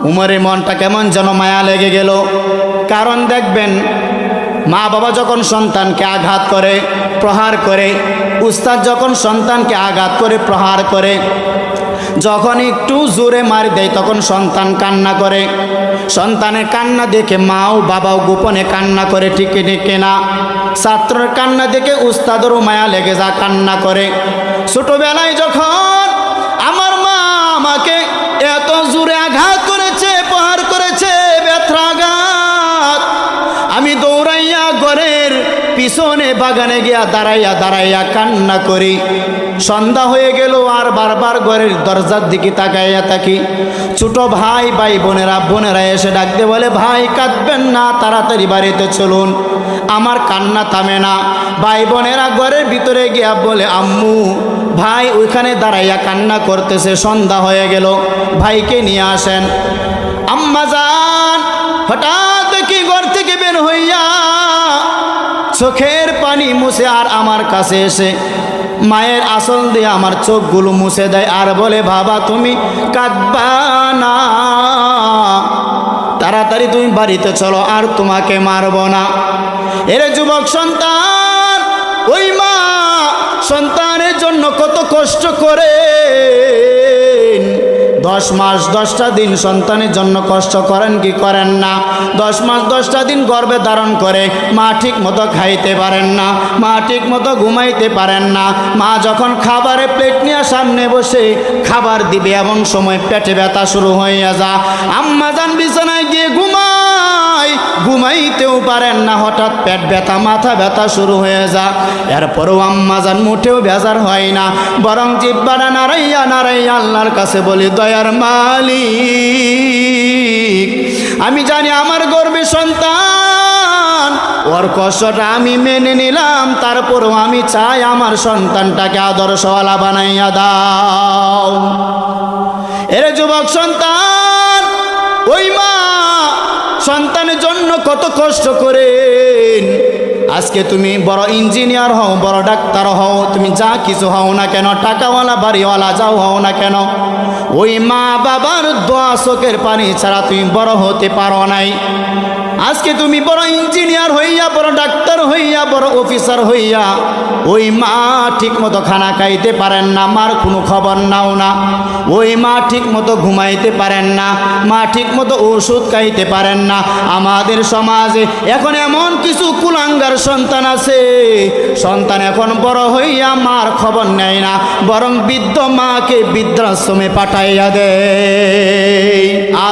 উমরের মনটা কেমন যেন মায়া লেগে গেল। কারণ দেখবেন, মা বাবা যখন সন্তানকে আঘাত করে, প্রহার করে, উস্তাদ যখন সন্তানকে আঘাত করে, প্রহার করে, যখন একটু জোরে মার দেয় তখন সন্তান কান্না করে। সন্তানের কান্না দেখে মাও বাবাও গোপনে কান্না করে, ঠিক না? ছাত্রের কান্না দেখে উস্তাদেরও মায়া লেগে যা কান্না করে। ছোটবেলায় যখন আমার মা আমাকে এত জোরে আঘাত করেছে, প্রহার করেছে, ব্যথাঘাত, আমি দৌড়াইয়া ঘরের পিছনে বাগানে গিয়া দাঁড়াইয়া দাঁড়াইয়া কান্না করি। সন্ধ্যা হয়ে গেল আর বারবার ঘরের দরজার দিকে তাকাইয়া থাকি। ছোট ভাই ভাই বোনেরা এসে ডাকতে বলে, ভাই কাঁদবেন না, তাড়াতাড়ি বাড়িতে চলুন। আমার কান্না থামে না। ভাই বোনেরা ঘরের ভিতরে গিয়া বলে, আম্মু ভাই ওইখানে দাঁড়াইয়া কান্না করতেছে, সন্ধ্যা হয়ে গেল, ভাইকে নিয়ে আসেন। আম্মা যান হঠাৎ দেখি ঘর থেকে বের হইয়া চোখের পানি মুছে আর আমার কাছে এসে মায়ের আঁচল দিয়ে আমার চোখগুলো মুছে দেয় আর বলে, বাবা তুমি কাঁদবা না, তাড়াতাড়ি তুমি বাড়িতে চলো, আর তোমাকে মারব না। এরে যুবক সন্তান, ওই মা সন্তানের জন্য কত কষ্ট করে, 10 মাস 10টা দিন সন্তানের জন্য কষ্ট করেন কি করেন না? 10 মাস 10টা দিন গর্ভে ধারণ করে মা ঠিক মতো খাইতে পারেন না, মা ঠিক মতো ঘুমাইতে পারেন না। মা যখন খাবারের প্লেট নিয়ে সামনে বসে খাবার দিবে এমন সময় পেটে ব্যথা শুরু হইয়া যা। আম্মা যান বিছানায় গিয়ে ঘুমাইতেও পারেন না, হঠাৎ পেট ব্যথা, মাথা ব্যথা শুরু হয়ে যা। এরপরেও আম্মা যান মুঠেও বেজার হয় না, বরং জিহ্বাটা নাড়াইয়া নাড়াইয়া আল্লাহর কাছে বলি, দয়ার মালিক, আমি জানি আমার গর্ভে সন্তান, ওর কষ্টটা আমি মেনে নিলাম, তারপরও আমি চাই আমার সন্তানটাকে আদর্শওয়ালা বানাইয়া দাও। এরে যুবক সন্তান, ওই মা সন্তানের জন্য কত কষ্ট করেন। আজকে তুমি বড় ইঞ্জিনিয়ার হও, বড় ডাক্তার হও, তুমি যা কিছু হও না কেন, টাকাওয়ালা বাড়িওয়ালা যাও হও না কেন, ওই মা বাবার দোয়া চোখের পানি ছাড়া তুমি বড় হতে পারো নাই। আজকে তুমি বড় ইঞ্জিনিয়ার হইয়া, বড় ডাক্তার হইয়া, বড় অফিসার হইয়া ওই মা ঠিক মতো খানা খাইতে পারেন না, মার কোনো খবর নাও না। ওই মা ঠিক মতো ঘুমাইতে পারেন না, মা ঠিক মতো ওষুধ খাইতে পারেন না। আমাদের সমাজে এখন এমন কিছু কুলাঙ্গার সন্তান আছে, সন্তান এখন বড় হইয়া মার খবর নেয় না, বরং বৃদ্ধ মাকে বৃদ্ধাশ্রমে পাঠাইয়া দেয়। আজ